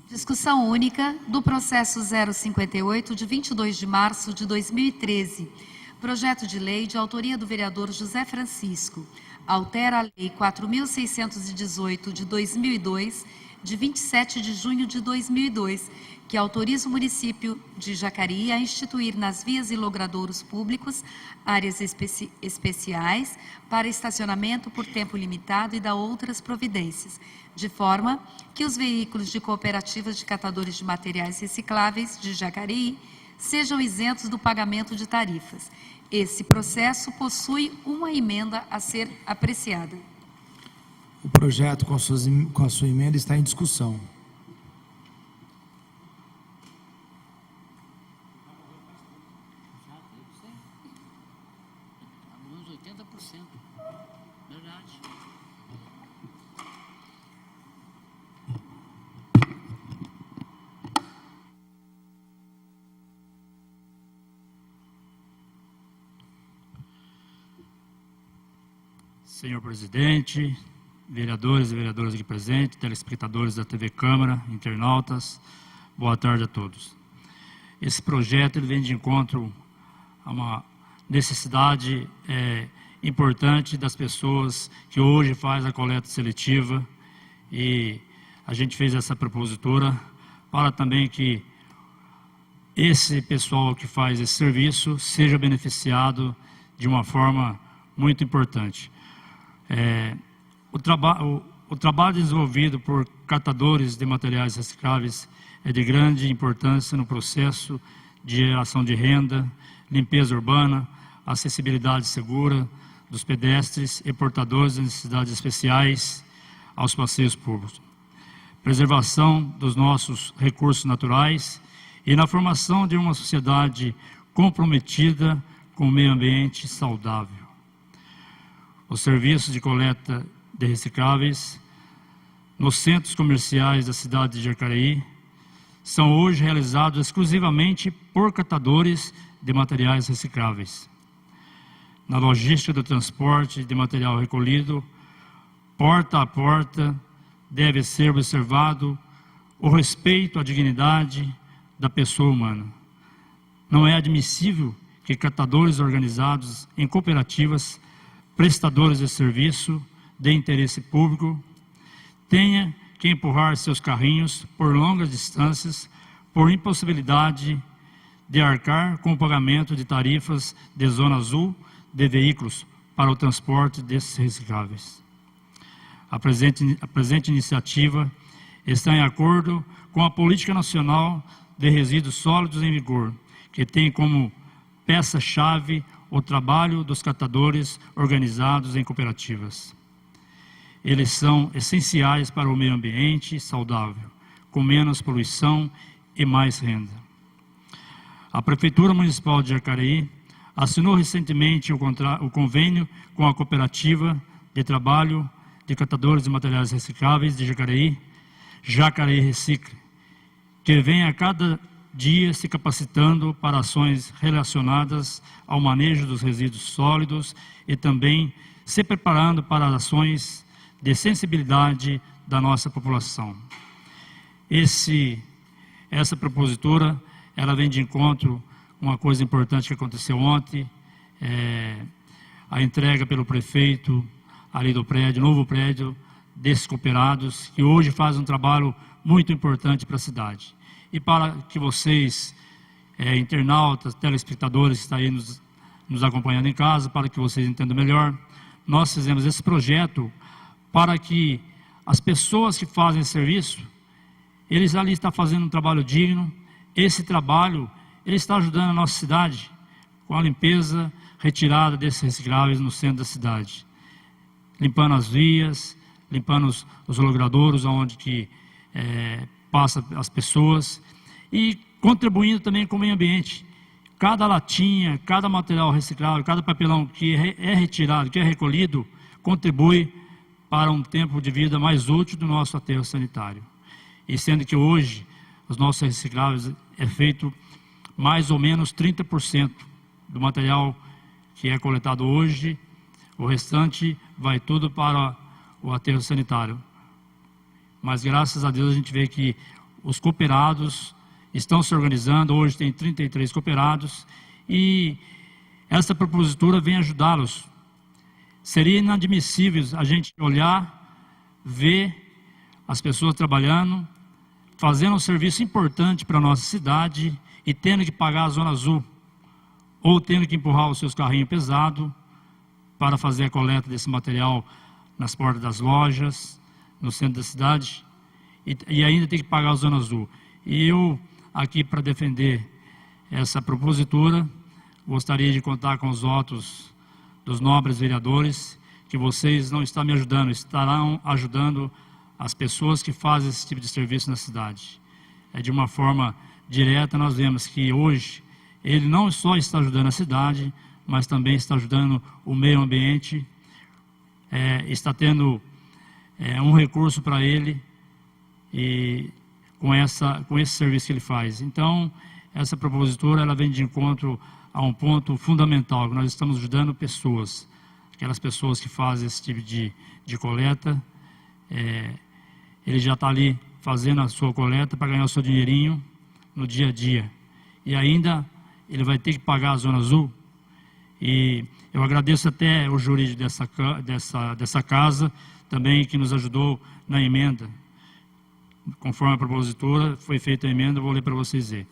Discussão única do processo 058, de 22 de março de 2013. Projeto de lei de autoria do vereador José Francisco. Altera a Lei 4.618, de 2002, de 27 de junho de 2002, que autoriza o município de Jacareí a instituir nas vias e logradouros públicos áreas especiais para estacionamento por tempo limitado e dá outras providências, de forma que os veículos de cooperativas de catadores de materiais recicláveis de Jacareí sejam isentos do pagamento de tarifas. Esse processo possui uma emenda a ser apreciada. O projeto, com a sua emenda, está em discussão. Uns 80%. Verdade. Senhor presidente, vereadores e vereadoras aqui presentes, telespectadores da TV Câmara, internautas, boa tarde a todos. Esse projeto ele vem de encontro a uma necessidade importante das pessoas que hoje fazem a coleta seletiva, e a gente fez essa propositura para também que esse pessoal que faz esse serviço seja beneficiado de uma forma muito importante. O trabalho desenvolvido por catadores de materiais recicláveis é de grande importância no processo de geração de renda, limpeza urbana, acessibilidade segura dos pedestres e portadores de necessidades especiais aos passeios públicos, preservação dos nossos recursos naturais e na formação de uma sociedade comprometida com o meio ambiente saudável. Os serviços de coleta de recicláveis nos centros comerciais da cidade de Jacareí são hoje realizados exclusivamente por catadores de materiais recicláveis. Na logística do transporte de material recolhido, porta a porta, deve ser observado o respeito à dignidade da pessoa humana. Não é admissível que catadores organizados em cooperativas prestadores de serviço de interesse público tenha que empurrar seus carrinhos por longas distâncias por impossibilidade de arcar com o pagamento de tarifas de zona azul de veículos para o transporte desses recicláveis. A presente iniciativa está em acordo com a Política Nacional de Resíduos Sólidos em vigor, que tem como peça-chave o trabalho dos catadores organizados em cooperativas. Eles são essenciais para o meio ambiente saudável, com menos poluição e mais renda. A Prefeitura Municipal de Jacareí assinou recentemente o convênio com a Cooperativa de Trabalho de Catadores de Materiais Recicláveis de Jacareí, Jacareí Recicle, que vem a cada dia se capacitando para ações relacionadas ao manejo dos resíduos sólidos e também se preparando para ações de sensibilidade da nossa população. Essa propositura, ela vem de encontro com uma coisa importante que aconteceu ontem, a entrega pelo prefeito ali do prédio, novo prédio, desses cooperados, que hoje fazem um trabalho muito importante para a cidade. E para que vocês, internautas, telespectadores que estão aí nos acompanhando em casa, para que vocês entendam melhor, nós fizemos esse projeto para que as pessoas que fazem esse serviço, eles ali estão fazendo um trabalho digno. Esse trabalho, ele está ajudando a nossa cidade com a limpeza, retirada desses recicláveis no centro da cidade, limpando as vias, limpando os logradouros onde que passa as pessoas e contribuindo também com o meio ambiente. Cada latinha, cada material reciclável, cada papelão que é retirado, que é recolhido, contribui para um tempo de vida mais útil do nosso aterro sanitário. E sendo que hoje os nossos recicláveis é feito mais ou menos 30% do material que é coletado hoje, o restante vai tudo para o aterro sanitário. Mas graças a Deus a gente vê que os cooperados estão se organizando, hoje tem 33 cooperados, e essa propositura vem ajudá-los. Seria inadmissível a gente olhar, ver as pessoas trabalhando, fazendo um serviço importante para a nossa cidade e tendo que pagar a Zona Azul, ou tendo que empurrar os seus carrinhos pesados para fazer a coleta desse material nas portas das lojas, no centro da cidade, e ainda tem que pagar a Zona Azul. E eu, aqui para defender essa propositura, gostaria de contar com os votos dos nobres vereadores, que vocês não estão me ajudando, estarão ajudando as pessoas que fazem esse tipo de serviço na cidade. De uma forma direta, nós vemos que hoje ele não só está ajudando a cidade, mas também está ajudando o meio ambiente, está tendo um recurso para ele, e com esse serviço que ele faz. Então, essa propositura, ela vem de encontro a um ponto fundamental, que nós estamos ajudando pessoas, aquelas pessoas que fazem esse tipo de coleta. Ele já está ali fazendo a sua coleta para ganhar o seu dinheirinho no dia a dia, e ainda ele vai ter que pagar a Zona Azul. E eu agradeço até o jurídico dessa casa, também, que nos ajudou na emenda. Conforme a propositura, foi feita a emenda, eu vou ler para vocês ver.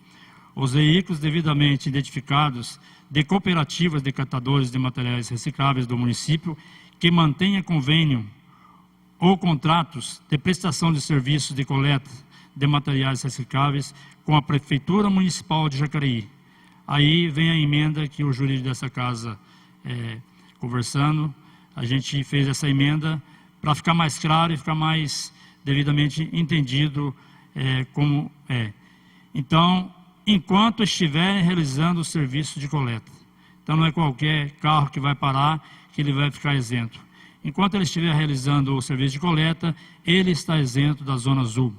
Os veículos devidamente identificados de cooperativas de catadores de materiais recicláveis do município que mantenha convênio ou contratos de prestação de serviços de coleta de materiais recicláveis com a Prefeitura Municipal de Jacareí. Aí vem a emenda que o jurídico dessa casa, conversando, a gente fez essa emenda para ficar mais claro e ficar mais devidamente entendido como é. Então, enquanto estiverem realizando o serviço de coleta, então não é qualquer carro que vai parar que ele vai ficar isento. Enquanto ele estiver realizando o serviço de coleta, ele está isento da Zona Azul.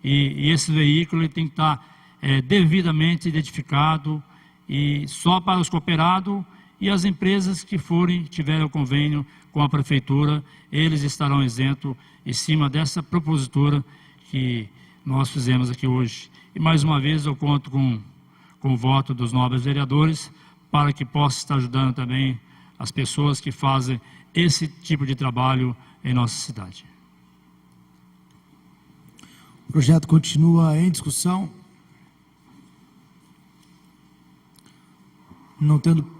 E esse veículo ele tem que estar devidamente identificado, e só para os cooperados e as empresas que tiverem o convênio com a prefeitura, eles estarão isentos em cima dessa propositura que nós fizemos aqui hoje. E mais uma vez eu conto com o voto dos nobres vereadores para que possa estar ajudando também as pessoas que fazem esse tipo de trabalho em nossa cidade. O projeto continua em discussão. Não tendo...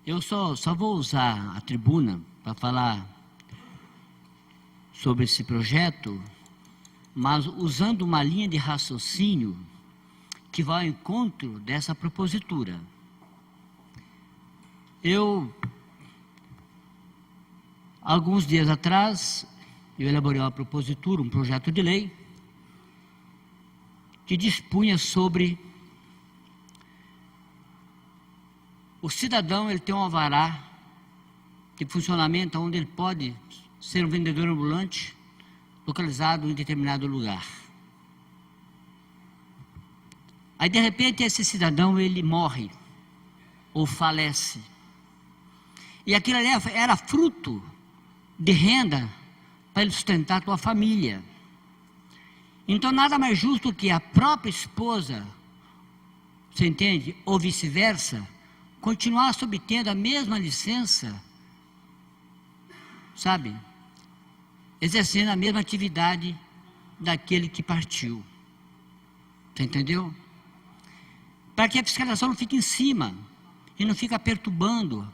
Eu só vou usar a tribuna para falar sobre esse projeto, mas usando uma linha de raciocínio que vai ao encontro dessa propositura. Alguns dias atrás, eu elaborei uma propositura, um projeto de lei, que dispunha sobre o cidadão, ele tem um alvará de funcionamento onde ele pode ser um vendedor ambulante localizado em determinado lugar. Aí, de repente, esse cidadão, ele morre ou falece. E aquilo ali era fruto de renda para ele sustentar a sua família. Então, nada mais justo que a própria esposa, você entende? Ou vice-versa, continuasse obtendo a mesma licença, sabe? Exercendo a mesma atividade daquele que partiu. Você entendeu? Para que a fiscalização não fique em cima e não fique perturbando,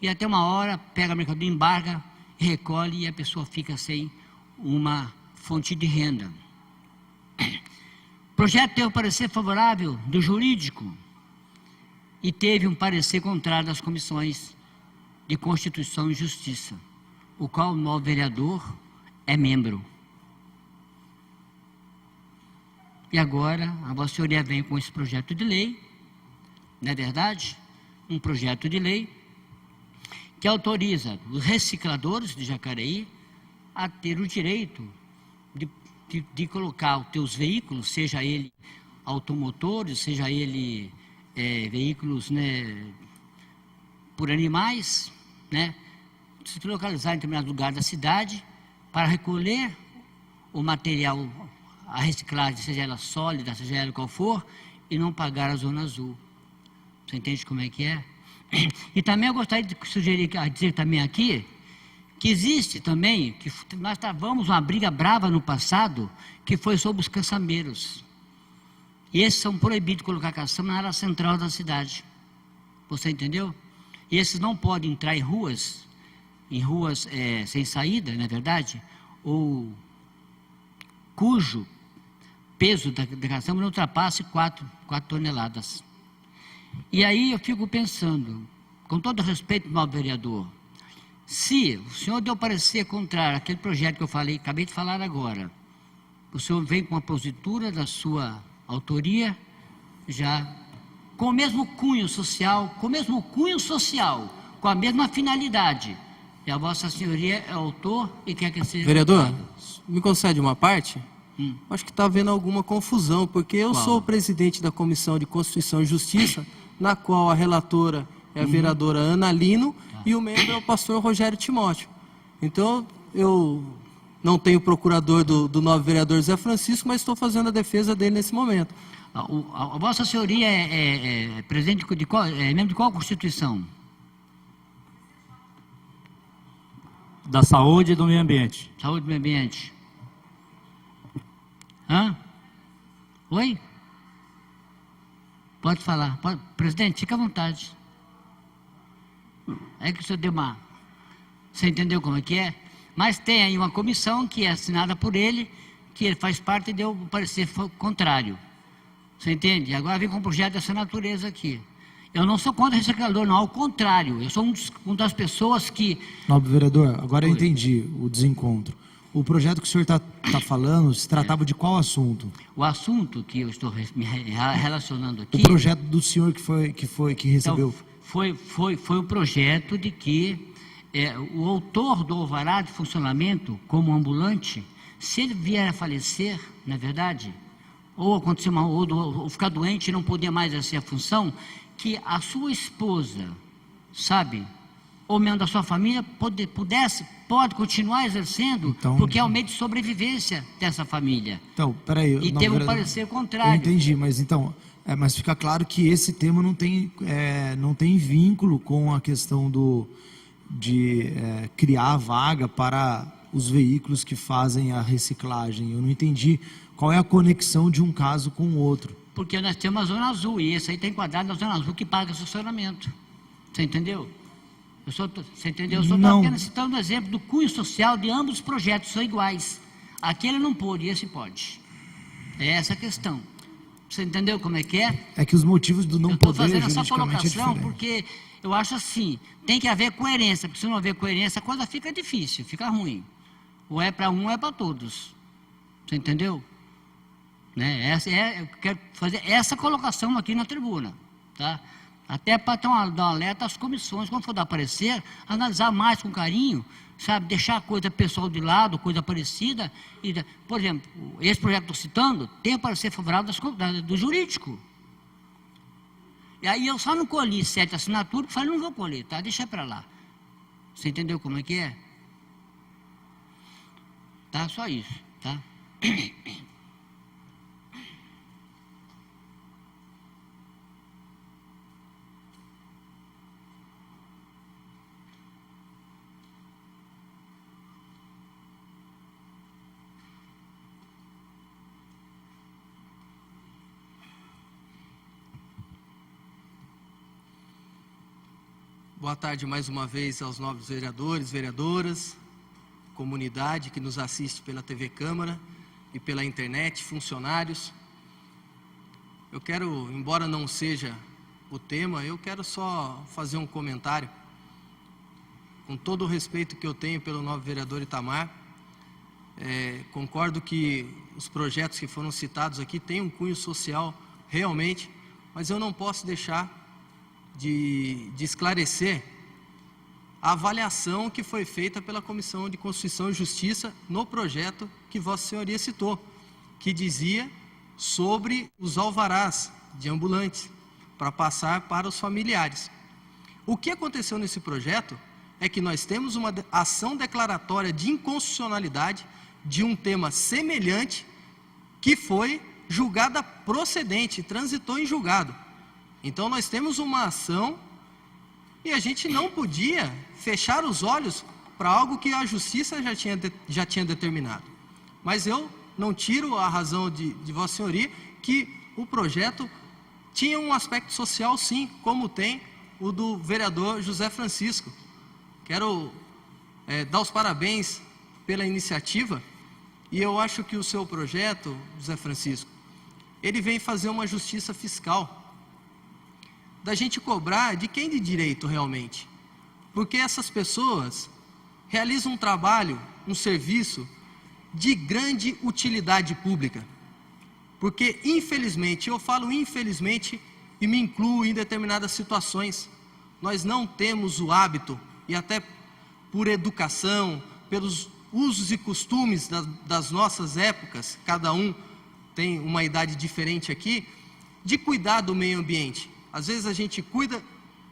e até uma hora pega a mercadoria, embarga, recolhe e a pessoa fica sem uma fonte de renda. O projeto teve um parecer favorável do jurídico e teve um parecer contrário das comissões de Constituição e Justiça, o qual o novo vereador é membro. E agora a Vossa Senhoria vem com esse projeto de lei, não é verdade? um projeto de lei que autoriza os recicladores de Jacareí a ter o direito de colocar os teus veículos, seja ele automotores, seja ele veículos, né, por animais, né, se localizar em determinado lugar da cidade para recolher o material, a reciclagem, seja ela sólida, seja ela qual for, e não pagar a zona azul. Você entende como é que é? E também eu gostaria de sugerir, dizer também aqui, que existe também, que nós travamos uma briga brava no passado, que foi sobre os caçambeiros. E esses são proibidos de colocar caçamba na área central da cidade. Você entendeu? E esses não podem entrar em ruas sem saída, não é verdade? Ou cujo peso da caçamba não ultrapasse 4 toneladas. E aí eu fico pensando, com todo respeito, meu vereador, se o senhor deu parecer contrário àquele projeto que eu falei, acabei de falar agora, o senhor vem com a positura da sua autoria, já com o mesmo cunho social, com a mesma finalidade. E a vossa senhoria é autor e quer que seja... Vereador, me concede uma parte? Acho que está havendo alguma confusão, porque eu sou o presidente da Comissão de Constituição e Justiça, na qual a relatora é a vereadora Ana Lino e o membro é o pastor Rogério Timóteo. Então, eu não tenho procurador do novo vereador Zé Francisco, mas estou fazendo a defesa dele nesse momento. A vossa senhoria é presidente de qual, membro de qual Constituição? Da saúde e do meio ambiente. Saúde e meio ambiente. Hã? Oi? Pode falar. Pode. Presidente, fica à vontade. É que o senhor deu uma... Você entendeu como é que é? Mas tem aí uma comissão que é assinada por ele, que ele faz parte e deu um parecer contrário. Você entende? Agora vem com um projeto dessa natureza aqui. Eu não sou contra reciclador, não, ao contrário. Eu sou uma das pessoas que... Nobre vereador, agora eu entendi o desencontro. O projeto que o senhor está falando se tratava de qual assunto? O assunto que eu estou me relacionando aqui... O projeto do senhor que recebeu... Então, foi o projeto de que o autor do alvará de funcionamento como ambulante, se ele vier a falecer, não é verdade? Ou acontecer ou ficar doente e não poder mais exercer a função, que a sua esposa, sabe, ou membro da sua família pode continuar exercendo, então, porque é o meio de sobrevivência dessa família. Então, peraí... E teve um parecer contrário. Eu entendi, mas então... mas fica claro que esse tema não tem vínculo com a questão de criar a vaga para os veículos que fazem a reciclagem. Eu não entendi qual é a conexão de um caso com o outro. Porque nós temos a Zona Azul, e esse aí está enquadrado na Zona Azul que paga estacionamento. Você entendeu? Você entendeu? Eu só estou apenas citando o exemplo do cunho social de ambos os projetos, são iguais. Aquele não pôde, esse pode. É essa a questão. Você entendeu como é que é? É que os motivos do não poder juridicamente é diferente. Eu estou fazendo essa colocação porque eu acho assim, tem que haver coerência, porque se não haver coerência, a coisa fica difícil, fica ruim. Ou é para um, ou é para todos. Você entendeu? Né? Eu quero fazer essa colocação aqui na tribuna, tá? Até para dar um alerta às comissões, quando for dar parecer, analisar mais com carinho, sabe, deixar a coisa pessoal de lado, coisa parecida. Por exemplo, esse projeto que estou citando tem a parecer favorável do jurídico. E aí eu só não colhi 7 assinaturas, falei, não vou colher, tá? Deixa para lá. Você entendeu como é que é? Tá? Só isso, tá? Boa tarde mais uma vez aos novos vereadores, vereadoras, comunidade que nos assiste pela TV Câmara e pela internet, funcionários. Eu quero, embora não seja o tema, eu quero só fazer um comentário. Com todo o respeito que eu tenho pelo novo vereador Itamar, concordo que os projetos que foram citados aqui têm um cunho social realmente, mas eu não posso deixar de esclarecer a avaliação que foi feita pela Comissão de Constituição e Justiça no projeto que Vossa Senhoria citou, que dizia sobre os alvarás de ambulantes para passar para os familiares. O que aconteceu nesse projeto é que nós temos uma ação declaratória de inconstitucionalidade de um tema semelhante que foi julgada procedente, transitou em julgado. Então nós temos uma ação e a gente não podia fechar os olhos para algo que a Justiça já tinha determinado. Mas eu não tiro a razão de Vossa Senhoria que o projeto tinha um aspecto social sim, como tem o do vereador José Francisco. Quero dar os parabéns pela iniciativa e eu acho que o seu projeto, José Francisco, ele vem fazer uma justiça fiscal, da gente cobrar de quem de direito realmente, porque essas pessoas realizam um trabalho, um serviço de grande utilidade pública, porque infelizmente, eu falo infelizmente e me incluo em determinadas situações, nós não temos o hábito, e até por educação, pelos usos e costumes das nossas épocas, cada um tem uma idade diferente aqui, de cuidar do meio ambiente. Às vezes a gente cuida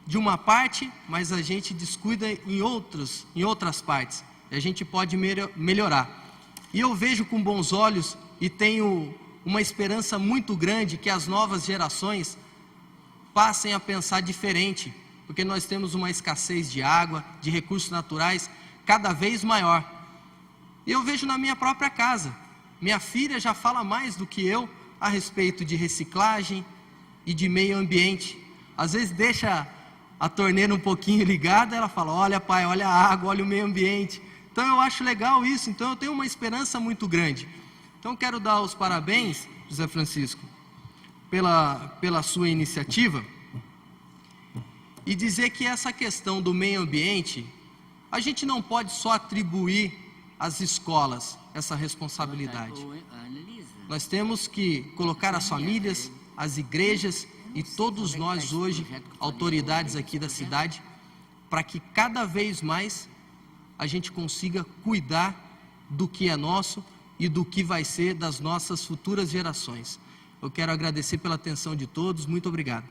de uma parte, mas a gente descuida em outras partes. E a gente pode melhorar. E eu vejo com bons olhos e tenho uma esperança muito grande que as novas gerações passem a pensar diferente, porque nós temos uma escassez de água, de recursos naturais cada vez maior. E eu vejo na minha própria casa, minha filha já fala mais do que eu a respeito de reciclagem e de meio ambiente. Às vezes deixa a torneira um pouquinho ligada, ela fala, olha pai, olha a água, olha o meio ambiente. Então eu acho legal isso, então eu tenho uma esperança muito grande. Então quero dar os parabéns, José Francisco, pela sua iniciativa, e dizer que essa questão do meio ambiente, a gente não pode só atribuir às escolas essa responsabilidade. Nós temos que colocar as famílias, as igrejas e todos nós hoje, autoridades aqui da cidade, para que cada vez mais a gente consiga cuidar do que é nosso e do que vai ser das nossas futuras gerações. Eu quero agradecer pela atenção de todos, muito obrigado.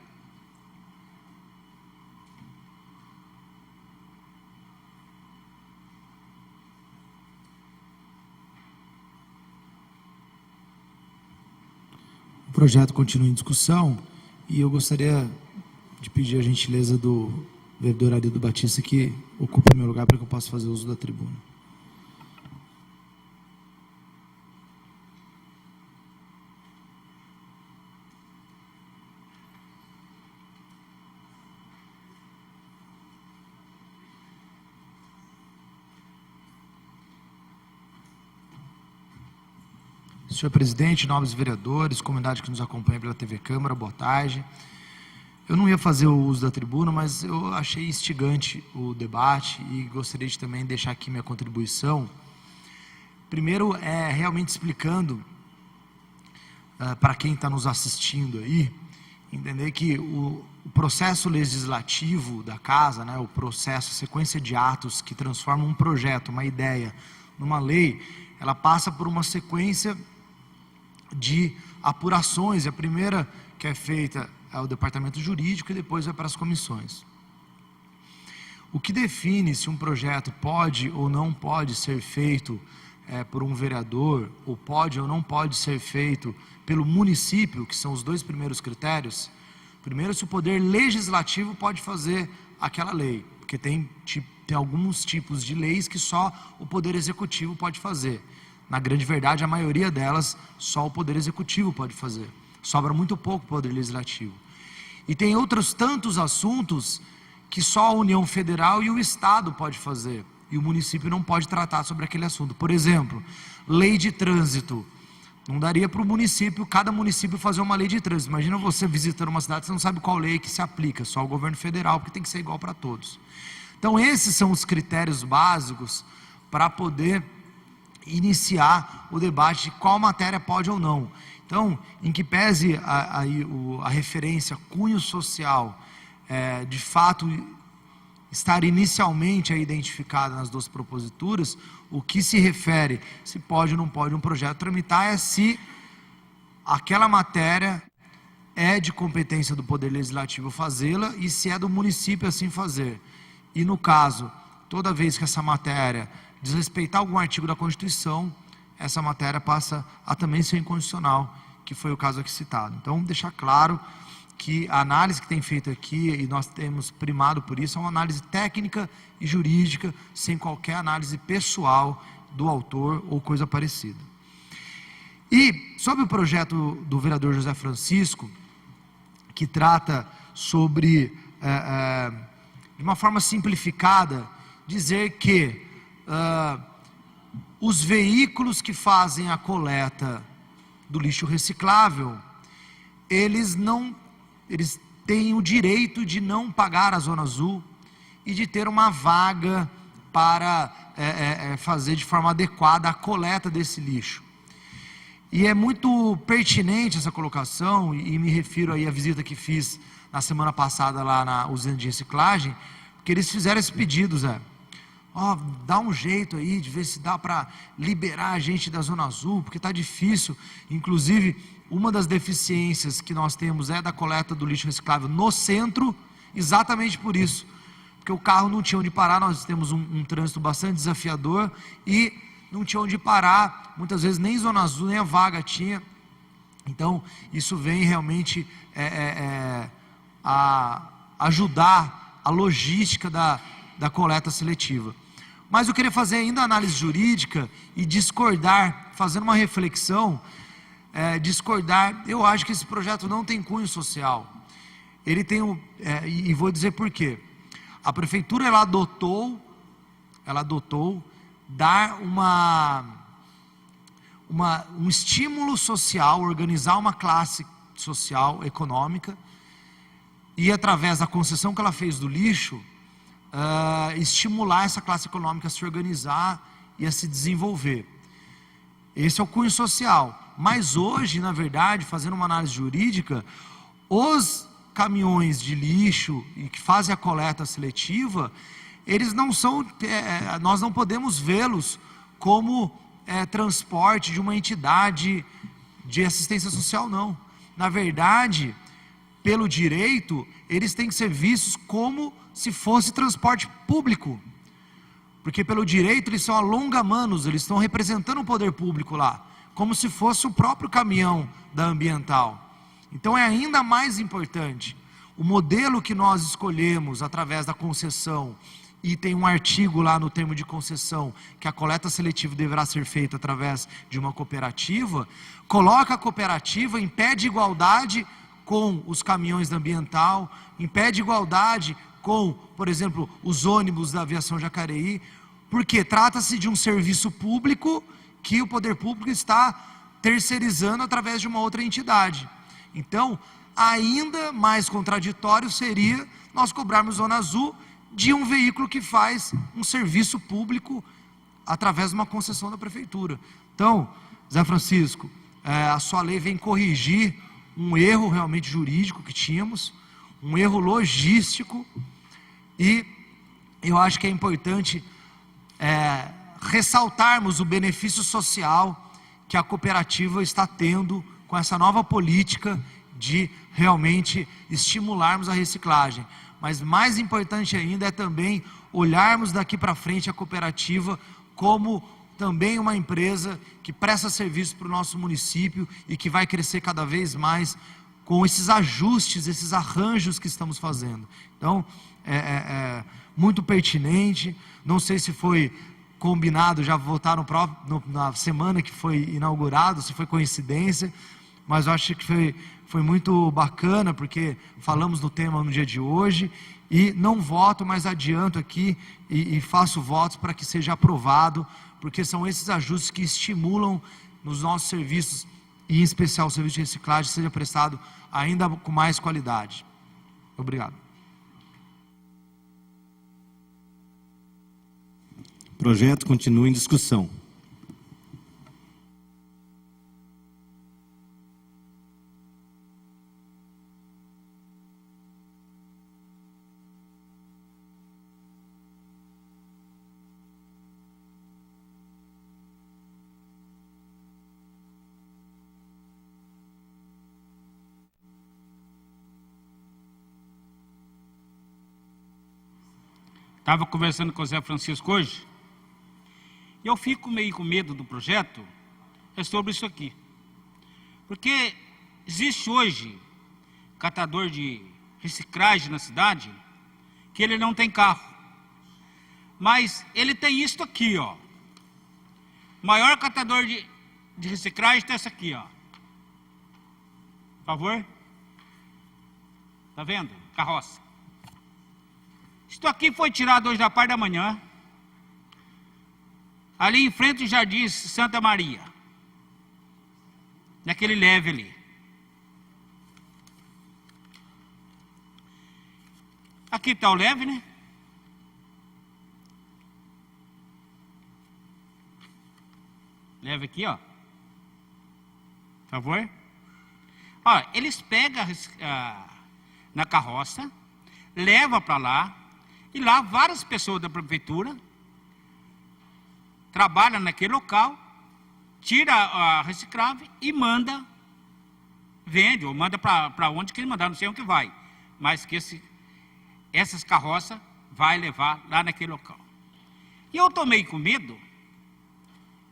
O projeto continua em discussão e eu gostaria de pedir a gentileza do vereador Arildo Batista que ocupe o meu lugar para que eu possa fazer uso da tribuna. Senhor presidente, nobres vereadores, comunidade que nos acompanha pela TV Câmara, boa tarde. Eu não ia fazer o uso da tribuna, mas eu achei instigante o debate e gostaria de também deixar aqui minha contribuição. Primeiro, realmente explicando para quem está nos assistindo aí, entender que o processo legislativo da casa, né, o processo, a sequência de atos que transformam um projeto, uma ideia, numa lei, ela passa por uma sequência de apurações. A primeira que é feita é o departamento jurídico e depois vai para as comissões. O que define se um projeto pode ou não pode ser feito por um vereador, ou pode ou não pode ser feito pelo município, que são os dois primeiros critérios. Primeiro, se o poder legislativo pode fazer aquela lei, porque tem alguns tipos de leis que só o poder executivo pode fazer. Na grande verdade, a maioria delas, só o Poder Executivo pode fazer. Sobra muito pouco Poder Legislativo. E tem outros tantos assuntos que só a União Federal e o Estado pode fazer. E o município não pode tratar sobre aquele assunto. Por exemplo, lei de trânsito. Não daria para o município, cada município fazer uma lei de trânsito. Imagina você visitando uma cidade, você não sabe qual lei que se aplica, só o governo federal, porque tem que ser igual para todos. Então esses são os critérios básicos para poder iniciar o debate de qual matéria pode ou não. Então, em que pese a referência cunho social de fato estar inicialmente identificada nas duas proposituras, o que se refere se pode ou não pode um projeto tramitar é se aquela matéria é de competência do Poder Legislativo fazê-la e se é do município assim fazer. E no caso, toda vez que essa matéria desrespeitar algum artigo da Constituição, essa matéria passa a também ser inconstitucional, que foi o caso aqui citado. Então, deixar claro que a análise que tem feito aqui, e nós temos primado por isso, é uma análise técnica e jurídica, sem qualquer análise pessoal do autor ou coisa parecida. E sobre o projeto do vereador José Francisco, que trata sobre, de uma forma simplificada, dizer que os veículos que fazem a coleta do lixo reciclável, eles têm o direito de não pagar a Zona Azul e de ter uma vaga para fazer de forma adequada a coleta desse lixo. E é muito pertinente essa colocação, e me refiro aí à visita que fiz na semana passada lá na usina de reciclagem, porque eles fizeram esse pedido, Zé. Dá um jeito aí de ver se dá para liberar a gente da Zona Azul, porque está difícil. Inclusive, uma das deficiências que nós temos é da coleta do lixo reciclável no centro, exatamente por isso. Porque o carro não tinha onde parar, nós temos um trânsito bastante desafiador e não tinha onde parar, muitas vezes nem Zona Azul, nem a vaga tinha. Então, isso vem realmente a ajudar a logística da coleta seletiva. Mas eu queria fazer ainda a análise jurídica e discordar, fazendo uma reflexão, eu acho que esse projeto não tem cunho social. Ele tem, e vou dizer por quê. A prefeitura, ela adotou dar um estímulo social, organizar uma classe social, econômica, e através da concessão que ela fez do lixo, estimular essa classe econômica a se organizar e a se desenvolver. Esse é o cunho social. Mas hoje, na verdade, fazendo uma análise jurídica, os caminhões de lixo e que fazem a coleta seletiva, eles não são, nós não podemos vê-los como transporte de uma entidade de assistência social, não. Na verdade, pelo direito, eles têm que ser vistos como se fosse transporte público, porque pelo direito eles são alongamanos, eles estão representando o poder público lá, como se fosse o próprio caminhão da ambiental. Então é ainda mais importante o modelo que nós escolhemos através da concessão, e tem um artigo lá no termo de concessão que a coleta seletiva deverá ser feita através de uma cooperativa, coloca a cooperativa em pé de igualdade com os caminhões da ambiental, em pé de igualdade com, por exemplo, os ônibus da aviação Jacareí, porque trata-se de um serviço público que o poder público está terceirizando através de uma outra entidade. Então, ainda mais contraditório seria nós cobrarmos Zona Azul de um veículo que faz um serviço público através de uma concessão da prefeitura. Então, Zé Francisco, a sua lei vem corrigir um erro realmente jurídico que tínhamos, um erro logístico, e eu acho que é importante ressaltarmos o benefício social que a cooperativa está tendo com essa nova política de realmente estimularmos a reciclagem. Mas mais importante ainda é também olharmos daqui para frente a cooperativa como também uma empresa que presta serviço para o nosso município e que vai crescer cada vez mais com esses ajustes, esses arranjos que estamos fazendo. Então, muito pertinente. Não sei se foi combinado já votar na semana que foi inaugurado, se foi coincidência, mas eu acho que foi muito bacana, porque falamos do tema no dia de hoje, e não voto, mas adianto aqui e faço votos para que seja aprovado, porque são esses ajustes que estimulam nos nossos serviços, e em especial o serviço de reciclagem, seja prestado ainda com mais qualidade. Obrigado. O projeto continua em discussão. Estava conversando com o Zé Francisco hoje, e eu fico meio com medo do projeto, é sobre isso aqui. Porque existe hoje catador de reciclagem na cidade, que ele não tem carro. Mas ele tem isso aqui, ó. O maior catador de reciclagem tem esse aqui, ó. Por favor. Tá vendo? Carroça. Isto aqui foi tirado hoje da parte da manhã, ali em frente ao Jardim Santa Maria, naquele leve ali. Aqui está o leve, né? Leve aqui, ó. Por favor. Ó, eles pegam na carroça, levam para lá, e lá várias pessoas da prefeitura trabalham naquele local, tira a reciclável e manda, vende, ou manda para onde que ele mandar, não sei onde que vai, mas que essas carroças vai levar lá naquele local. E eu tomei com medo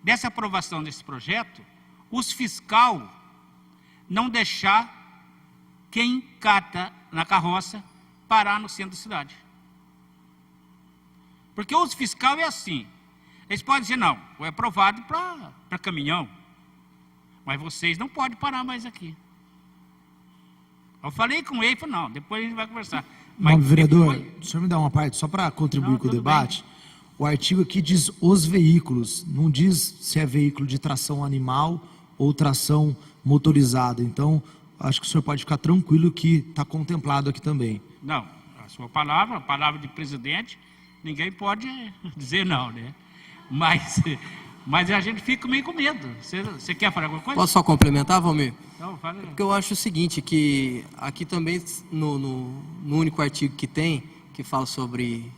dessa aprovação desse projeto, os fiscal não deixar quem cata na carroça parar no centro da cidade. Porque os fiscal é assim, eles podem dizer, não, foi aprovado para caminhão, mas vocês não podem parar mais aqui. Eu falei com ele, falei, não, depois a gente vai conversar. Mas, vereador, o senhor me dá uma parte, só para contribuir com o debate, bem. O artigo aqui diz os veículos, não diz se é veículo de tração animal ou tração motorizada. Então, acho que o senhor pode ficar tranquilo que está contemplado aqui também. Não, a sua palavra, a palavra de presidente, ninguém pode dizer não, né? Mas a gente fica meio com medo. Você quer falar alguma coisa? Posso só complementar, Valmir? Não, fala. Porque eu acho o seguinte, que aqui também, no único artigo que tem, que fala sobre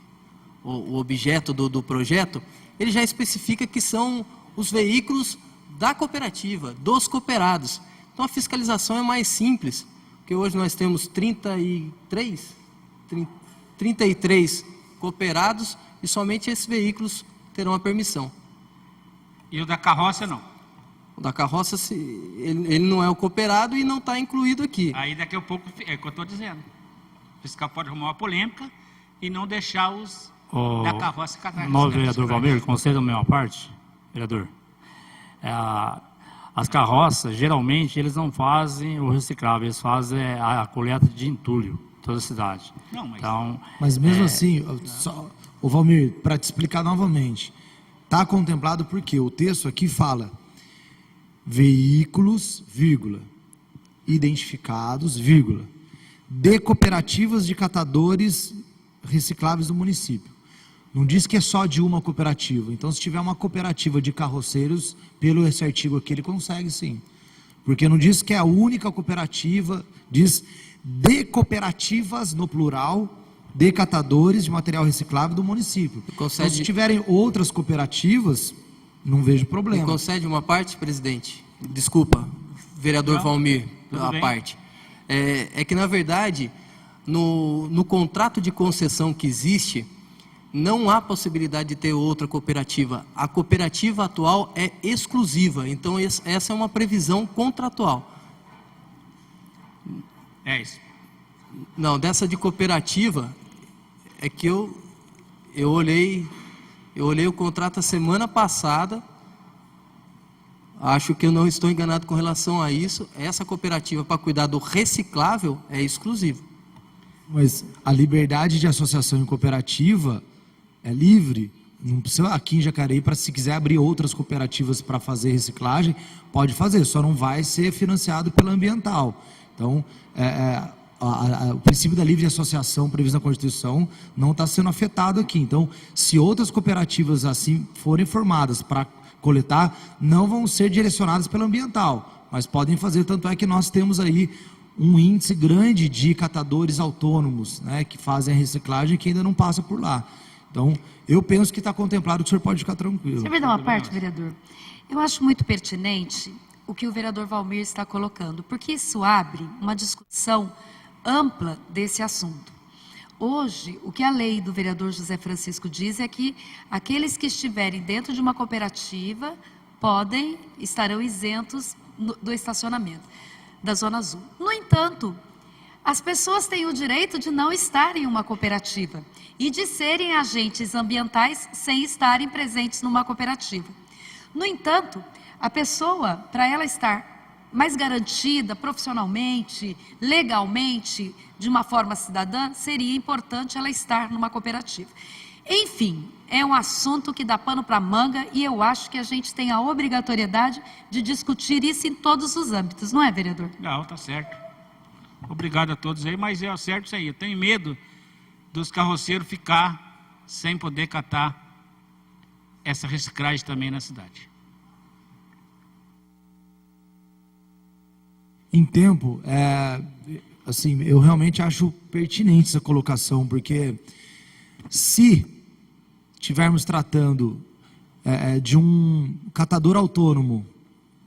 o objeto do projeto, ele já especifica que são os veículos da cooperativa, dos cooperados. Então a fiscalização é mais simples, porque hoje nós temos 33 cooperados e somente esses veículos terão a permissão. E o da carroça não? O da carroça, ele não é o cooperado e não está incluído aqui. Aí daqui a pouco, é o que eu estou dizendo. O fiscal pode arrumar uma polêmica e não deixar os da carroça catar. Novo vereador Valmir, conceda a minha parte, vereador. As carroças, geralmente, eles não fazem o reciclável, eles fazem a coleta de entulho, toda a cidade. Não, mas... Então, Mas mesmo assim, o Valmir, para te explicar novamente, está contemplado porque o texto aqui fala veículos, vírgula, identificados, vírgula, de cooperativas de catadores recicláveis do município. Não diz que é só de uma cooperativa. Então, se tiver uma cooperativa de carroceiros, pelo esse artigo aqui, ele consegue sim. Porque não diz que é a única cooperativa, diz de cooperativas, no plural, de catadores de material reciclável do município. Então, se tiverem outras cooperativas, não vejo problema. Me concede uma parte, presidente? Desculpa, vereador Valmir, a parte. É que, na verdade, no contrato de concessão que existe, não há possibilidade de ter outra cooperativa. A cooperativa atual é exclusiva, então essa é uma previsão contratual. É isso. Não, dessa de cooperativa, é que eu olhei o contrato a semana passada, acho que eu não estou enganado com relação a isso, essa cooperativa para cuidar do reciclável é exclusiva. Mas a liberdade de associação em cooperativa é livre, não precisa aqui em Jacareí, para se quiser abrir outras cooperativas para fazer reciclagem, pode fazer, só não vai ser financiado pela ambiental. Então, o princípio da livre associação previsto na Constituição não está sendo afetado aqui. Então, se outras cooperativas assim forem formadas para coletar, não vão ser direcionadas pela ambiental, mas podem fazer, tanto é que nós temos aí um índice grande de catadores autônomos, né, que fazem a reciclagem que ainda não passa por lá. Então, eu penso que está contemplado, que o senhor pode ficar tranquilo. Você vai dar uma parte, vereador? Eu acho muito pertinente o que o vereador Valmir está colocando, porque isso abre uma discussão ampla desse assunto. Hoje, o que a lei do vereador José Francisco diz é que aqueles que estiverem dentro de uma cooperativa estarão isentos do estacionamento da Zona Azul. No entanto, as pessoas têm o direito de não estar em uma cooperativa e de serem agentes ambientais sem estarem presentes numa cooperativa. No entanto, a pessoa, para ela estar mais garantida profissionalmente, legalmente, de uma forma cidadã, seria importante ela estar numa cooperativa. Enfim, é um assunto que dá pano para manga e eu acho que a gente tem a obrigatoriedade de discutir isso em todos os âmbitos, não é, vereador? Não, tá certo. Obrigado a todos aí, mas é certo isso aí. Eu tenho medo dos carroceiros ficar sem poder catar essa reciclagem também na cidade. Em tempo, assim, eu realmente acho pertinente essa colocação, porque se estivermos tratando de um catador autônomo,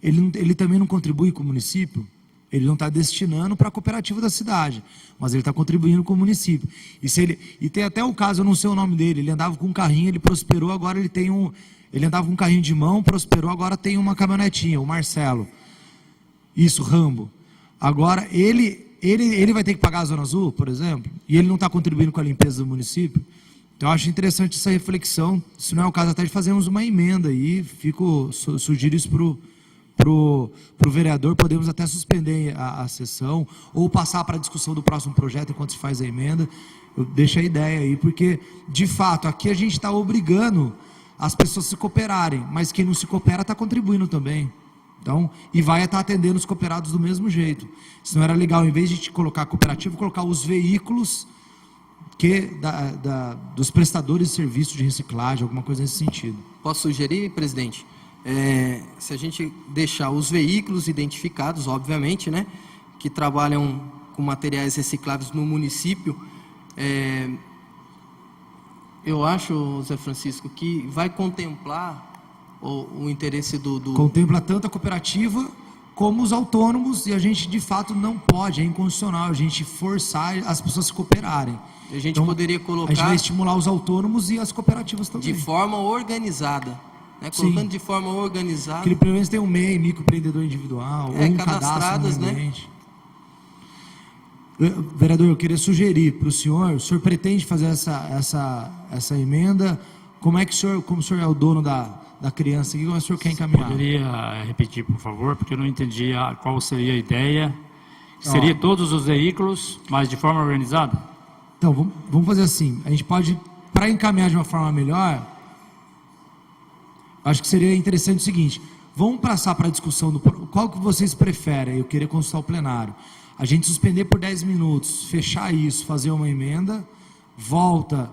ele também não contribui com o município, ele não está destinando para a cooperativa da cidade, mas ele está contribuindo com o município. E tem até o caso, eu não sei o nome dele, ele andava com um carrinho, ele prosperou, agora ele andava com um carrinho de mão, prosperou, agora tem uma caminhonetinha, o Marcelo. Isso, Rambo. Agora, ele vai ter que pagar a Zona Azul, por exemplo, e ele não está contribuindo com a limpeza do município. Então, eu acho interessante essa reflexão. Se não é o caso, até de fazermos uma emenda aí, sugiro isso pro vereador, podemos até suspender a sessão, ou passar para a discussão do próximo projeto enquanto se faz a emenda. Eu deixo a ideia aí, porque, de fato, aqui a gente está obrigando as pessoas a se cooperarem, mas quem não se coopera está contribuindo também. Então, e vai estar atendendo os cooperados do mesmo jeito. Se não era legal, em vez de colocar cooperativa, colocar os veículos dos prestadores de serviço de reciclagem, alguma coisa nesse sentido. Posso sugerir, presidente? Se a gente deixar os veículos identificados, obviamente, né, que trabalham com materiais recicláveis no município, eu acho, Zé Francisco, que vai contemplar o interesse Contempla tanto a cooperativa como os autônomos, e a gente de fato não pode, é inconstitucional a gente forçar as pessoas a se cooperarem. A gente poderia colocar... A gente vai estimular os autônomos e as cooperativas também. De forma organizada. Né? Colocando Sim. De forma organizada. Que ele pelo menos tem um MEI, microempreendedor individual, ou um cadastro, né? Vereador, eu queria sugerir para o senhor pretende fazer essa emenda? Como o senhor é o dono da criança, como o senhor quer encaminhar? Poderia repetir, por favor, porque eu não entendi qual seria a ideia. Seria todos os veículos, mas de forma organizada? Então, vamos fazer assim, a gente pode, para encaminhar de uma forma melhor, acho que seria interessante o seguinte, vamos passar para a discussão qual que vocês preferem, eu queria consultar o plenário. A gente suspender por 10 minutos, fechar isso, fazer uma emenda, vota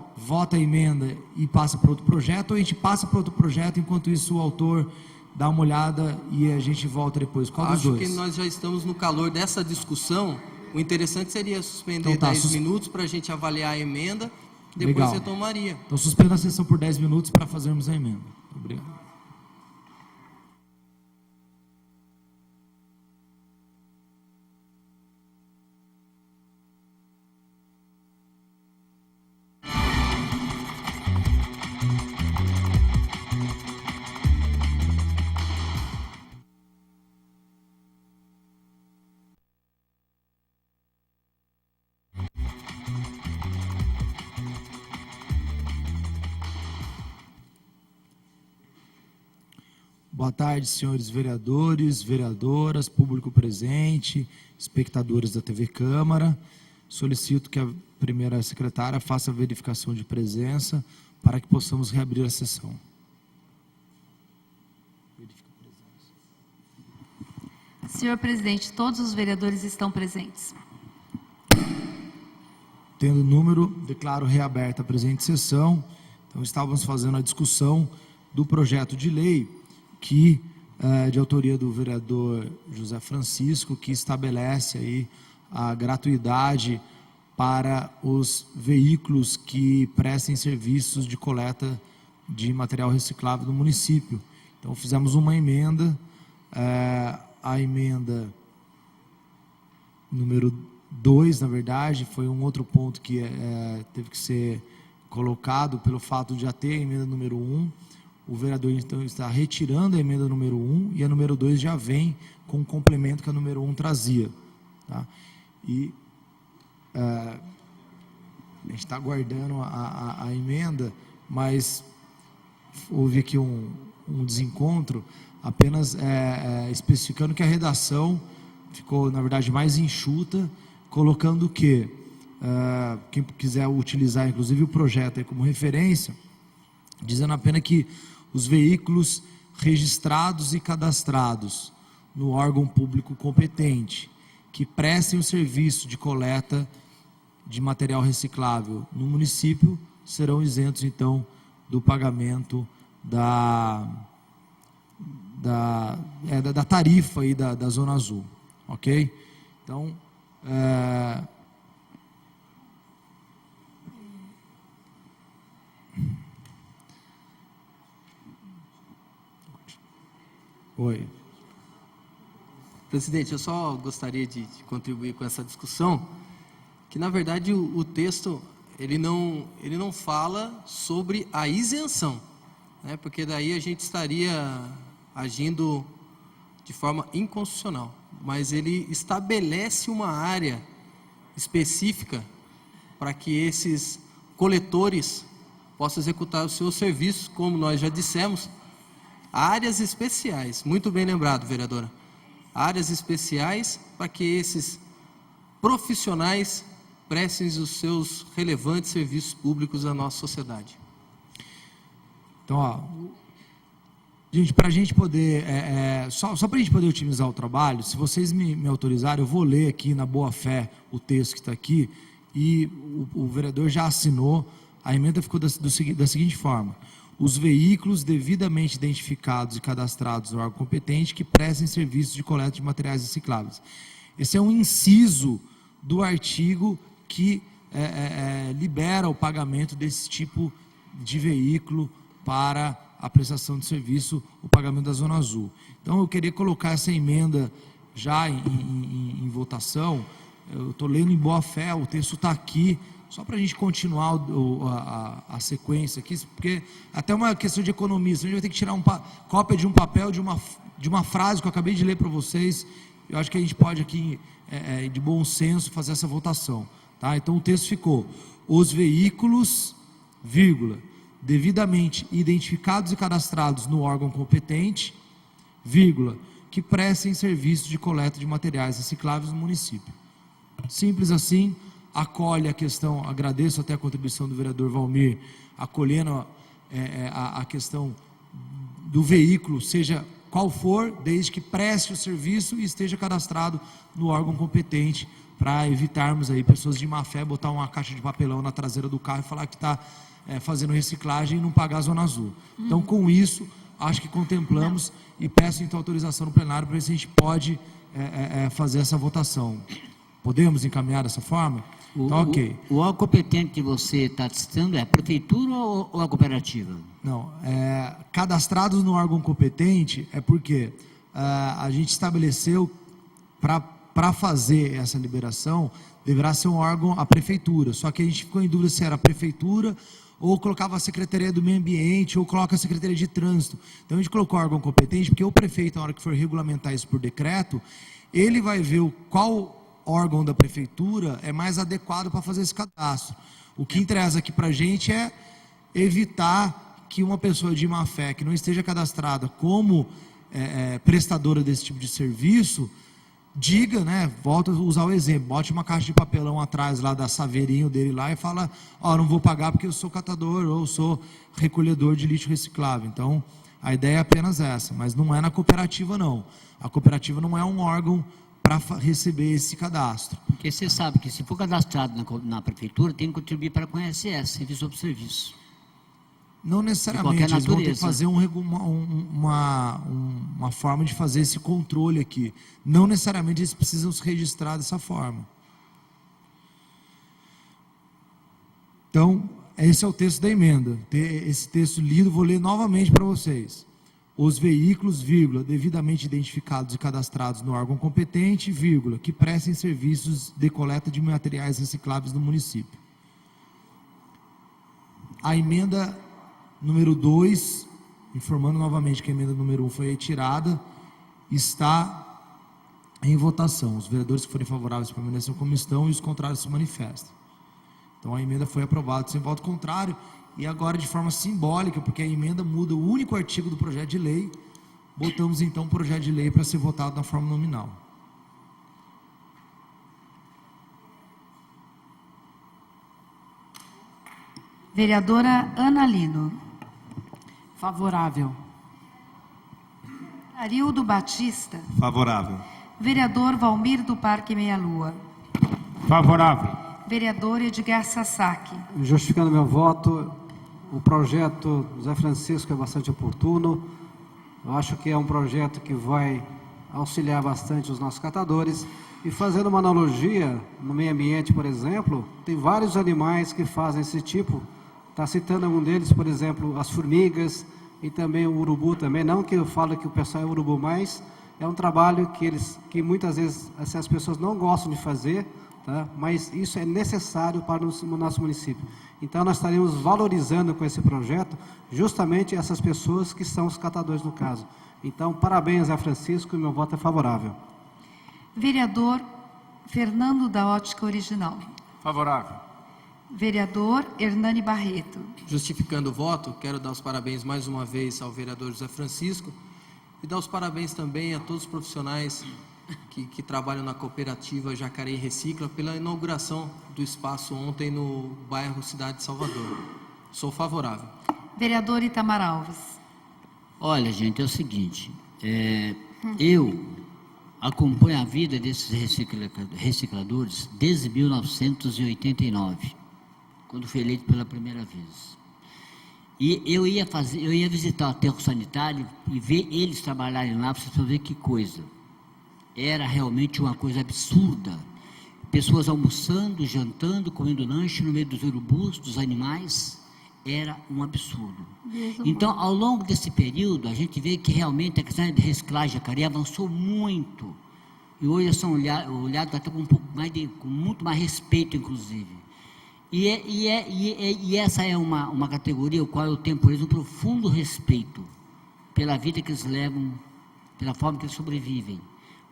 a emenda e passa para outro projeto, ou a gente passa para outro projeto, enquanto isso o autor dá uma olhada e a gente volta depois? Qual dos dois? Acho que nós já estamos no calor dessa discussão. O interessante seria suspender 10 minutos para a gente avaliar a emenda, depois você tomaria. Então suspenda a sessão por 10 minutos para fazermos a emenda. Obrigado. Boa tarde, senhores vereadores, vereadoras, público presente, espectadores da TV Câmara. Solicito que a primeira secretária faça a verificação de presença para que possamos reabrir a sessão. Senhor presidente, todos os vereadores estão presentes. Tendo o número, declaro reaberta a presente sessão. Então, estávamos fazendo a discussão do projeto de lei de autoria do vereador José Francisco, que estabelece aí a gratuidade para os veículos que prestem serviços de coleta de material reciclável no município. Então, fizemos uma emenda, a emenda número 2, na verdade, foi um outro ponto que teve que ser colocado pelo fato de já ter a emenda número 1. O vereador, então, está retirando a emenda número 1 e a número 2 já vem com o complemento que a número 1 trazia. Tá? E a gente está aguardando a emenda, mas houve aqui um desencontro, apenas especificando que a redação ficou, na verdade, mais enxuta, colocando que, quem quiser utilizar, inclusive, o projeto aí como referência, dizendo apenas que os veículos registrados e cadastrados no órgão público competente, que prestem o serviço de coleta de material reciclável no município, serão isentos, então, do pagamento da tarifa aí da Zona Azul, ok? Então, oi. Presidente, eu só gostaria de contribuir com essa discussão, que na verdade o texto ele não fala sobre a isenção, né? Porque daí a gente estaria agindo de forma inconstitucional, mas ele estabelece uma área específica para que esses coletores possam executar os seus serviços, como nós já dissemos, áreas especiais, muito bem lembrado, vereadora, áreas especiais para que esses profissionais prestem os seus relevantes serviços públicos à nossa sociedade. Então, gente, para a gente poder, só para a gente poder otimizar o trabalho, se vocês me autorizarem, eu vou ler aqui na boa fé o texto que está aqui, e o vereador já assinou, a emenda ficou da seguinte forma: os veículos devidamente identificados e cadastrados no órgão competente que prestem serviços de coleta de materiais recicláveis. Esse é um inciso do artigo que libera o pagamento desse tipo de veículo para a prestação de serviço, o pagamento da Zona Azul. Então, eu queria colocar essa emenda já em votação. Eu estou lendo em boa fé, o texto está aqui, só para a gente continuar a sequência aqui, porque até uma questão de economia, a gente vai ter que tirar cópia de um papel, de uma frase que eu acabei de ler para vocês. Eu acho que a gente pode aqui, de bom senso, fazer essa votação. Tá? Então, o texto ficou: os veículos, vírgula, devidamente identificados e cadastrados no órgão competente, vírgula, que prestem serviço de coleta de materiais recicláveis no município. Simples assim, acolhe a questão, agradeço até a contribuição do vereador Valmir, acolhendo a questão do veículo, seja qual for, desde que preste o serviço e esteja cadastrado no órgão competente, para evitarmos aí pessoas de má fé botar uma caixa de papelão na traseira do carro e falar que está fazendo reciclagem e não pagar a Zona Azul. Então, com isso, acho que contemplamos e peço então autorização no plenário para ver se a gente pode fazer essa votação. Podemos encaminhar dessa forma? Então, ok. O órgão competente que você está citando é a prefeitura ou a cooperativa? Não, cadastrados no órgão competente é porque a gente estabeleceu para fazer essa liberação, deverá ser um órgão, a prefeitura, só que a gente ficou em dúvida se era a prefeitura ou colocava a Secretaria do Meio Ambiente ou coloca a Secretaria de Trânsito. Então a gente colocou o órgão competente porque o prefeito, na hora que for regulamentar isso por decreto, ele vai ver qual órgão da prefeitura é mais adequado para fazer esse cadastro. O que interessa aqui para a gente é evitar que uma pessoa de má fé que não esteja cadastrada como prestadora desse tipo de serviço diga, né, volta a usar o exemplo, bote uma caixa de papelão atrás lá da saveirinho dele lá e fala, não vou pagar porque eu sou catador ou sou recolhedor de lixo reciclável. Então, a ideia é apenas essa, mas não é na cooperativa não. A cooperativa não é um órgão para receber esse cadastro. Porque você sabe que se for cadastrado na prefeitura, tem que contribuir para com a ISS, Serviço sobre Serviço. Não necessariamente, eles vão ter que fazer uma forma de fazer esse controle aqui. Não necessariamente eles precisam se registrar dessa forma. Então, esse é o texto da emenda. Esse texto lido, vou ler novamente para vocês. os veículos, vírgula, devidamente identificados e cadastrados no órgão competente, vírgula, que prestem serviços de coleta de materiais recicláveis no município. A emenda número 2, informando novamente que a emenda número 1 foi retirada, está em votação. Os vereadores que forem favoráveis permaneçam como estão e os contrários se manifestam. Então a emenda foi aprovada sem voto contrário. E agora, de forma simbólica, porque a emenda muda o único artigo do projeto de lei, botamos então o projeto de lei para ser votado na forma nominal. Vereadora Ana Lino. Favorável. Arildo Batista. Favorável. Vereador Valmir do Parque Meia Lua. Favorável. Vereador Edgar Sasaki. Justificando meu voto, o projeto José Francisco é bastante oportuno. Eu acho que é um projeto que vai auxiliar bastante os nossos catadores. E fazendo uma analogia, no meio ambiente, por exemplo, tem vários animais que fazem esse tipo. Está citando algum deles, por exemplo, as formigas e também o urubu também. Não que eu falo que o pessoal é urubu, mas é um trabalho que muitas vezes assim, as pessoas não gostam de fazer, tá? Mas isso é necessário para o nosso município. Então nós estaremos valorizando com esse projeto justamente essas pessoas que são os catadores no caso. Então parabéns a Francisco e meu voto é favorável. Vereador Fernando da Ótica Original. Favorável. Vereador Hernani Barreto. Justificando o voto, quero dar os parabéns mais uma vez ao vereador José Francisco e dar os parabéns também a todos os profissionais que trabalham na cooperativa Jacareí Recicla pela inauguração do espaço ontem no bairro Cidade de Salvador. Sou favorável. Vereador Itamar Alves. Olha, gente, é o seguinte, eu acompanho a vida desses recicladores desde 1989, quando fui eleito pela primeira vez. E eu ia visitar o aterro sanitário e ver eles trabalharem lá, para vocês verem que coisa. Era realmente uma coisa absurda. Pessoas almoçando, jantando, comendo lanche no meio dos urubus, dos animais. Era um absurdo. Então, ao longo desse período, a gente vê que realmente a questão de reciclagem Jacareí avançou muito. E hoje são olhados até com um pouco mais com muito mais respeito, inclusive. E essa é uma categoria ao qual eu tenho por eles um profundo respeito pela vida que eles levam, pela forma que eles sobrevivem.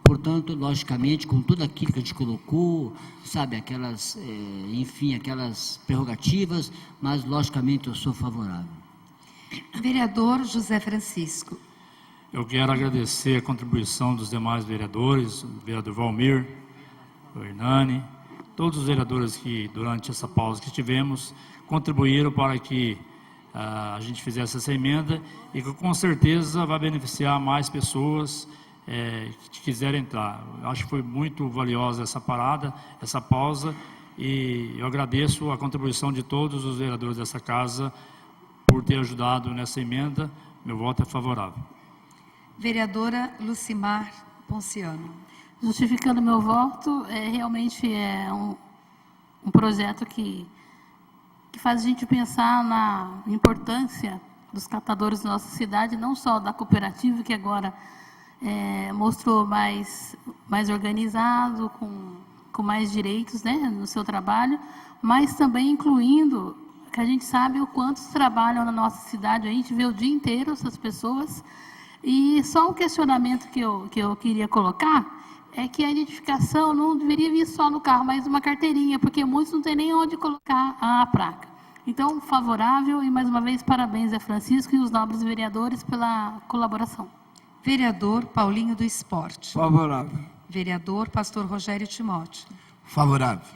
Portanto, logicamente, com tudo aquilo que a gente colocou, sabe, aquelas prerrogativas, mas logicamente eu sou favorável. Vereador José Francisco. Eu quero agradecer a contribuição dos demais vereadores, o vereador Valmir, o Hernani, todos os vereadores que, durante essa pausa que tivemos, contribuíram para que a gente fizesse essa emenda e que, com certeza, vai beneficiar mais pessoas que quiserem entrar. Eu acho que foi muito valiosa essa parada, essa pausa, e eu agradeço a contribuição de todos os vereadores dessa casa por ter ajudado nessa emenda. Meu voto é favorável. Vereadora Lucimar Ponciano. Justificando meu voto, realmente é um projeto que faz a gente pensar na importância dos catadores da nossa cidade, não só da cooperativa, que agora mostrou mais organizado, com mais direitos, né, no seu trabalho, mas também incluindo, que a gente sabe o quantos trabalham na nossa cidade, a gente vê o dia inteiro essas pessoas. E só um questionamento que eu queria colocar é que a identificação não deveria vir só no carro, mas uma carteirinha, porque muitos não têm nem onde colocar a placa. Então, favorável e, mais uma vez, parabéns a Francisco e os nobres vereadores pela colaboração. Vereador Paulinho do Esporte. Favorável. Vereador Pastor Rogério Timóteo. Favorável.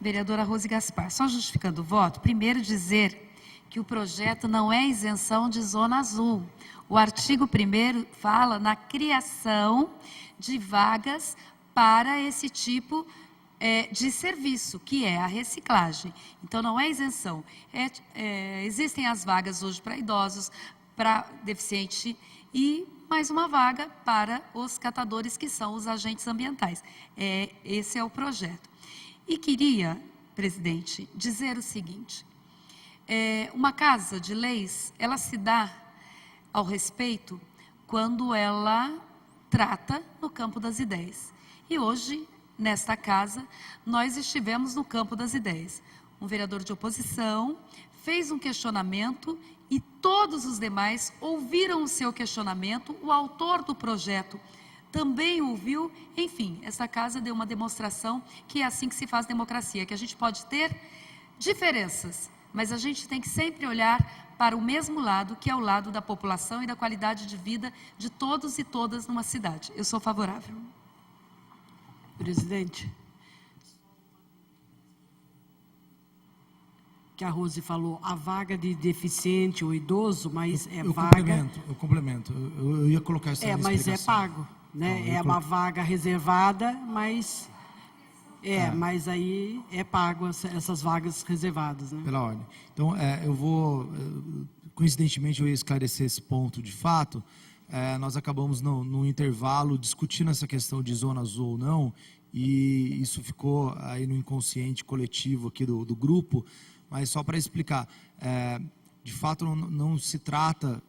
Vereadora Rose Gaspar. Só justificando o voto, primeiro dizer que o projeto não é isenção de zona azul. O artigo 1º fala na criação de vagas para esse tipo de serviço, que é a reciclagem. Então, não é isenção. Existem as vagas hoje para idosos, para deficiente e mais uma vaga para os catadores, que são os agentes ambientais. Esse é o projeto. E queria, presidente, dizer o seguinte: uma casa de leis, ela se dá ao respeito quando ela trata no campo das ideias. E hoje, nesta casa, nós estivemos no campo das ideias. Um vereador de oposição fez um questionamento e todos os demais ouviram o seu questionamento, o autor do projeto também ouviu. Enfim, essa casa deu uma demonstração que é assim que se faz democracia, que a gente pode ter diferenças, mas a gente tem que sempre olhar para o mesmo lado, que é o lado da população e da qualidade de vida de todos e todas numa cidade. Eu sou favorável. Presidente, que a Rose falou, a vaga de deficiente ou idoso, mas eu vaga... complemento. Eu ia colocar isso na minha mas é explicação. pago, né? Então, É uma vaga reservada, mas... mas aí é pago essas vagas reservadas, né? Pela ordem. Então, eu vou... Coincidentemente, eu ia esclarecer esse ponto de fato. Nós acabamos, no intervalo, discutindo essa questão de zona azul ou não, e isso ficou aí no inconsciente coletivo aqui do grupo, mas só para explicar, de fato não se trata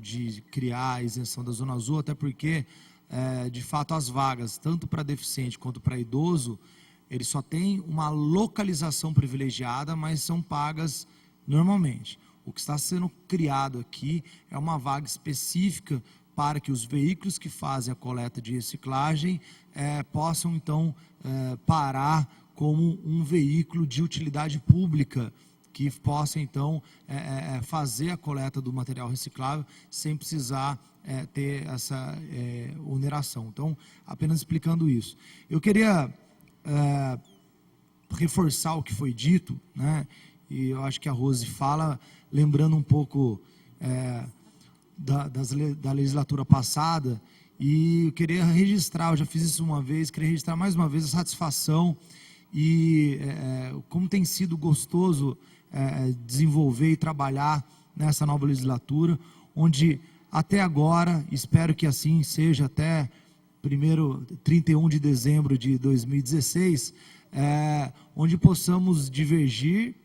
de criar a isenção da zona azul, até porque, de fato, as vagas, tanto para deficiente quanto para idoso, ele só tem uma localização privilegiada, mas são pagas normalmente. O que está sendo criado aqui é uma vaga específica para que os veículos que fazem a coleta de reciclagem possam, então, parar como um veículo de utilidade pública, que possa, então, fazer a coleta do material reciclável sem precisar ter essa oneração. Então, apenas explicando isso. Eu queria reforçar o que foi dito, né? E eu acho que a Rose fala, lembrando um pouco da legislatura passada, e eu queria registrar, eu já fiz isso uma vez, queria registrar mais uma vez a satisfação e como tem sido gostoso desenvolver e trabalhar nessa nova legislatura, onde até agora, espero que assim seja até 31 de dezembro de 2016, onde possamos divergir,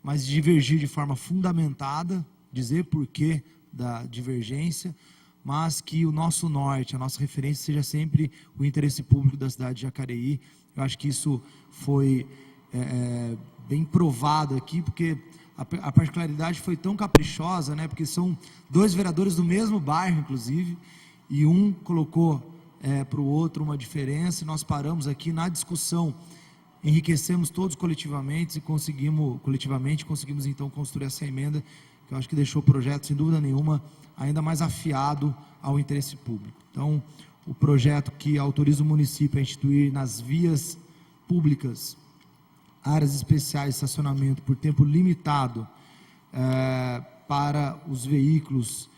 mas divergir de forma fundamentada, dizer porquê da divergência, mas que o nosso norte, a nossa referência seja sempre o interesse público da cidade de Jacareí. Eu acho que isso foi bem provado aqui, porque a particularidade foi tão caprichosa, né? Porque são dois vereadores do mesmo bairro, inclusive, e um colocou para o outro uma diferença, e nós paramos aqui na discussão, enriquecemos todos coletivamente conseguimos então construir essa emenda, que eu acho que deixou o projeto, sem dúvida nenhuma, ainda mais afiado ao interesse público. Então, o projeto que autoriza o município a instituir nas vias públicas áreas especiais de estacionamento por tempo limitado para os veículos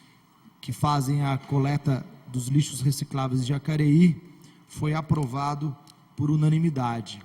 que fazem a coleta dos lixos recicláveis de Jacareí, foi aprovado por unanimidade.